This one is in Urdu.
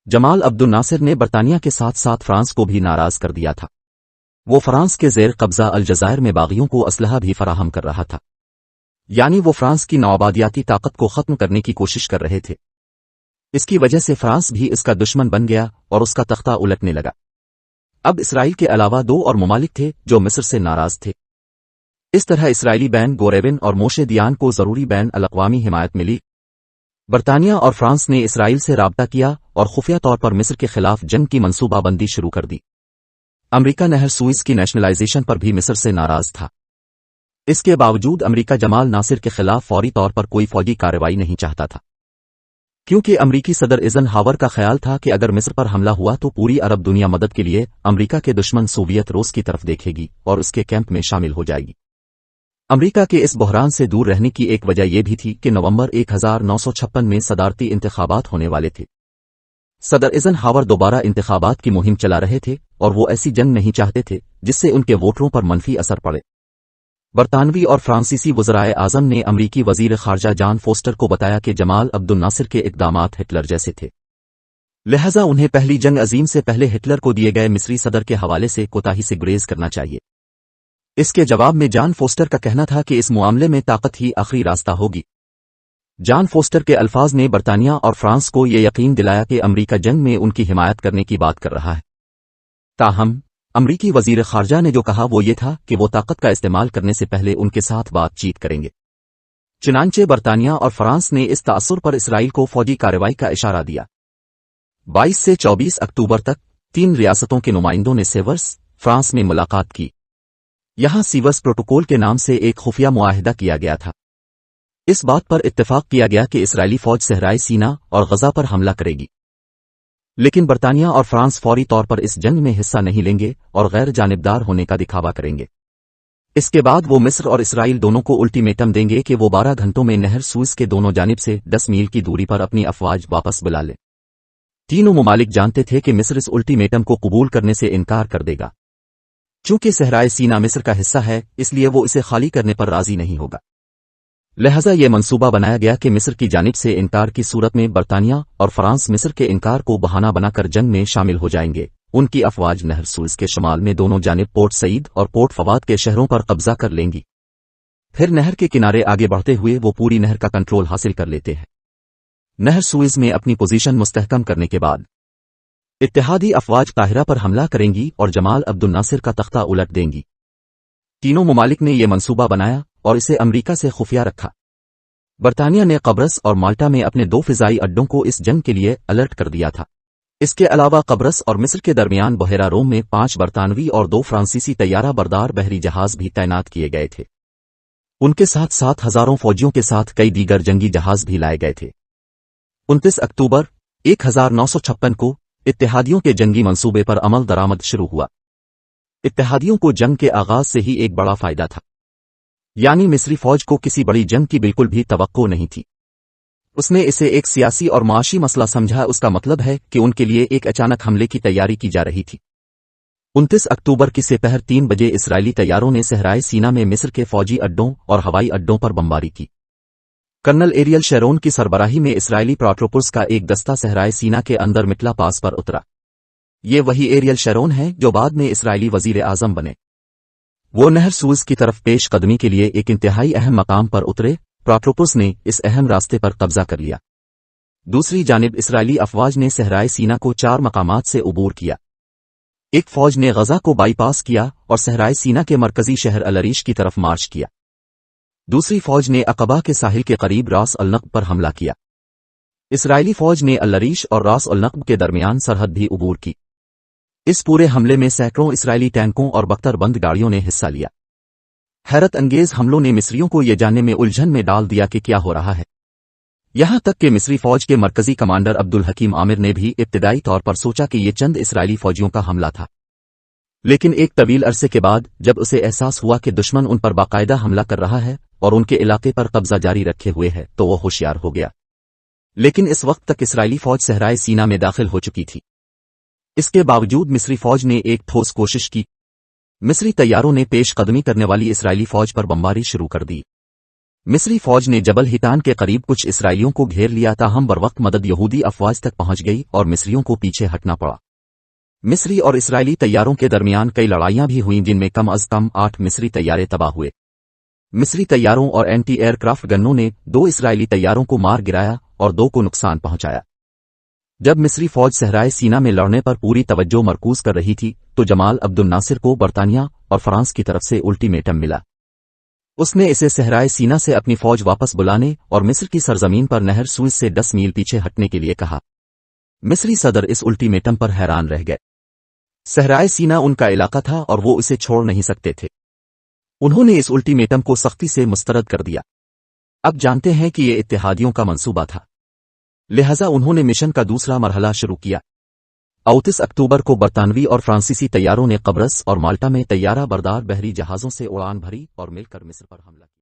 جمال عبد الناصر نے برطانیہ کے ساتھ ساتھ فرانس کو بھی ناراض کر دیا تھا۔ وہ فرانس کے زیر قبضہ الجزائر میں باغیوں کو اسلحہ بھی فراہم کر رہا تھا، یعنی وہ فرانس کی نوآبادیاتی طاقت کو ختم کرنے کی کوشش کر رہے تھے۔ اس کی وجہ سے فرانس بھی اس کا دشمن بن گیا اور اس کا تختہ الٹنے لگا۔ اب اسرائیل کے علاوہ 2 اور ممالک تھے جو مصر سے ناراض تھے۔ اس طرح اسرائیلی بین گوریون اور موشے دیان کو ضروری بین الاقوامی حمایت ملی۔ برطانیہ اور فرانس نے اسرائیل سے رابطہ کیا اور خفیہ طور پر مصر کے خلاف جنگ کی منصوبہ بندی شروع کر دی۔ امریکہ نہر سوئز کی نیشنلائزیشن پر بھی مصر سے ناراض تھا۔ اس کے باوجود امریکہ جمال ناصر کے خلاف فوری طور پر کوئی فوجی کارروائی نہیں چاہتا تھا، کیونکہ امریکی صدر ایزن ہاور کا خیال تھا کہ اگر مصر پر حملہ ہوا تو پوری عرب دنیا مدد کے لیے امریکہ کے دشمن سوویت روس کی طرف دیکھے گی اور اس کے کیمپ میں شامل ہو جائے گی۔ امریکہ کے اس بحران سے دور رہنے کی ایک وجہ یہ بھی تھی کہ نومبر 1956 میں صدارتی انتخابات ہونے والے تھے۔ صدر ایزن ہاور دوبارہ انتخابات کی مہم چلا رہے تھے اور وہ ایسی جنگ نہیں چاہتے تھے جس سے ان کے ووٹروں پر منفی اثر پڑے۔ برطانوی اور فرانسیسی وزرائے اعظم نے امریکی وزیر خارجہ جان فوسٹر کو بتایا کہ جمال عبد الناصر کے اقدامات ہٹلر جیسے تھے، لہذا انہیں پہلی جنگ عظیم سے پہلے ہٹلر کو دیے گئے مصری صدر کے حوالے سے کوتاہی سے گریز کرنا چاہیے۔ اس کے جواب میں جان فوسٹر کا کہنا تھا کہ اس معاملے میں طاقت ہی آخری راستہ ہوگی۔ جان فوسٹر کے الفاظ نے برطانیہ اور فرانس کو یہ یقین دلایا کہ امریکہ جنگ میں ان کی حمایت کرنے کی بات کر رہا ہے۔ تاہم امریکی وزیر خارجہ نے جو کہا وہ یہ تھا کہ وہ طاقت کا استعمال کرنے سے پہلے ان کے ساتھ بات چیت کریں گے۔ چنانچہ برطانیہ اور فرانس نے اس تاثر پر اسرائیل کو فوجی کارروائی کا اشارہ دیا۔ 22 سے 24 اکتوبر تک 3 ریاستوں کے نمائندوں نے سیورس، فرانس میں ملاقات کی۔ یہاں سیورس پروٹوکول کے نام سے ایک خفیہ معاہدہ کیا گیا تھا۔ اس بات پر اتفاق کیا گیا کہ اسرائیلی فوج صحرائے سینا اور غزہ پر حملہ کرے گی، لیکن برطانیہ اور فرانس فوری طور پر اس جنگ میں حصہ نہیں لیں گے اور غیر جانبدار ہونے کا دکھاوا کریں گے۔ اس کے بعد وہ مصر اور اسرائیل دونوں کو الٹیمیٹم دیں گے کہ وہ 12 گھنٹوں میں نہر سوئز کے دونوں جانب سے 10 میل کی دوری پر اپنی افواج واپس بلا لیں۔ تینوں ممالک جانتے تھے کہ مصر اس الٹیمیٹم کو قبول کرنے سے انکار کر دے گا۔ چونکہ صحرائے سینا مصر کا حصہ ہے، اس لیے وہ اسے خالی کرنے پر راضی نہیں ہوگا۔ لہذا یہ منصوبہ بنایا گیا کہ مصر کی جانب سے انکار کی صورت میں برطانیہ اور فرانس مصر کے انکار کو بہانہ بنا کر جنگ میں شامل ہو جائیں گے۔ ان کی افواج نہر سوئز کے شمال میں دونوں جانب پورٹ سعید اور پورٹ فواد کے شہروں پر قبضہ کر لیں گی۔ پھر نہر کے کنارے آگے بڑھتے ہوئے وہ پوری نہر کا کنٹرول حاصل کر لیتے ہیں۔ نہر سوئز میں اپنی پوزیشن مستحکم کرنے کے بعد اتحادی افواج قاہرہ پر حملہ کریں گی اور جمال عبد الناصر کا تختہ الٹ دیں گی۔ تینوں ممالک نے یہ منصوبہ بنایا اور اسے امریکہ سے خفیہ رکھا۔ برطانیہ نے قبرص اور مالٹا میں اپنے 2 فضائی اڈوں کو اس جنگ کے لیے الرٹ کر دیا تھا۔ اس کے علاوہ قبرص اور مصر کے درمیان بحیرہ روم میں 5 برطانوی اور 2 فرانسیسی طیارہ بردار بحری جہاز بھی تعینات کیے گئے تھے۔ ان کے ساتھ ساتھ ہزاروں فوجیوں کے ساتھ کئی دیگر جنگی جہاز بھی لائے گئے تھے۔ 29 اکتوبر 1956 کو اتحادیوں کے جنگی منصوبے پر عمل درآمد شروع ہوا۔ اتحادیوں کو جنگ کے آغاز سے ہی ایک بڑا فائدہ تھا، یعنی مصری فوج کو کسی بڑی جنگ کی بالکل بھی توقع نہیں تھی۔ اس نے اسے ایک سیاسی اور معاشی مسئلہ سمجھا۔ اس کا مطلب ہے کہ ان کے لیے ایک اچانک حملے کی تیاری کی جا رہی تھی۔ 29 اکتوبر کی سپہر 3 بجے اسرائیلی طیاروں نے صحرائے سینا میں مصر کے فوجی اڈوں اور ہوائی اڈوں پر بمباری کی۔ کرنل ایریل شیرون کی سربراہی میں اسرائیلی پراٹروپرز کا ایک دستہ صحرائے سینا کے اندر مٹلا پاس پر اترا۔ یہ وہی ایریل شیرون ہیں جو بعد میں اسرائیلی وزیر اعظم بنے۔ وہ نہر سوئز کی طرف پیش قدمی کے لیے ایک انتہائی اہم مقام پر اترے۔ پراٹروپرز نے اس اہم راستے پر قبضہ کر لیا۔ دوسری جانب اسرائیلی افواج نے صحرائے سینا کو 4 مقامات سے عبور کیا۔ ایک فوج نے غزہ کو بائی پاس کیا اور صحرائے سینا کے مرکزی شہر العریش کی طرف مارچ کیا۔ دوسری فوج نے عقبہ کے ساحل کے قریب راس النقب پر حملہ کیا۔ اسرائیلی فوج نے العریش اور راس النقب کے درمیان سرحد بھی عبور کی۔ اس پورے حملے میں سینکڑوں اسرائیلی ٹینکوں اور بختر بند گاڑیوں نے حصہ لیا۔ حیرت انگیز حملوں نے مصریوں کو یہ جاننے میں الجھن میں ڈال دیا کہ کیا ہو رہا ہے۔ یہاں تک کہ مصری فوج کے مرکزی کمانڈر عبدالحکیم عامر نے بھی ابتدائی طور پر سوچا کہ یہ چند اسرائیلی فوجیوں کا حملہ تھا، لیکن ایک طویل عرصے کے بعد جب اسے احساس ہوا کہ دشمن ان پر باقاعدہ حملہ کر رہا ہے اور ان کے علاقے پر قبضہ جاری رکھے ہوئے ہے تو وہ ہوشیار ہو گیا۔ لیکن اس وقت تک اسرائیلی فوج صحرائے سینا میں داخل ہو چکی تھی۔ اس کے باوجود مصری فوج نے ایک ٹھوس کوشش کی۔ مصری طیاروں نے پیش قدمی کرنے والی اسرائیلی فوج پر بمباری شروع کر دی۔ مصری فوج نے جبل ہیتان کے قریب کچھ اسرائیلیوں کو گھیر لیا تاہم بروقت مدد یہودی افواج تک پہنچ گئی اور مصریوں کو پیچھے ہٹنا پڑا۔ مصری اور اسرائیلی طیاروں کے درمیان کئی لڑائیاں بھی ہوئیں جن میں کم از کم 8 مصری طیارے تباہ ہوئے۔ مصری طیاروں اور اینٹی ایئر کرافٹ گنوں نے 2 اسرائیلی طیاروں کو مار گرایا اور 2 کو نقصان پہنچایا۔ جب مصری فوج صحرائے سینا میں لڑنے پر پوری توجہ مرکوز کر رہی تھی تو جمال عبد الناصر کو برطانیہ اور فرانس کی طرف سے الٹیمیٹم ملا۔ اس نے اسے صحرائے سینا سے اپنی فوج واپس بلانے اور مصر کی سرزمین پر نہر سوئز سے 10 میل پیچھے ہٹنے کے لیے کہا۔ مصری صدر اس الٹیمیٹم پر حیران رہ گئے۔ صحرائے سینا ان کا علاقہ تھا اور وہ اسے چھوڑ نہیں سکتے تھے۔ انہوں نے اس الٹیمیٹم کو سختی سے مسترد کر دیا۔ اب جانتے ہیں کہ یہ اتحادیوں کا منصوبہ تھا، لہذا انہوں نے مشن کا دوسرا مرحلہ شروع کیا۔ 29 اکتوبر کو برطانوی اور فرانسیسی طیاروں نے قبرص اور مالٹا میں طیارہ بردار بحری جہازوں سے اڑان بھری اور مل کر مصر پر حملہ کیا۔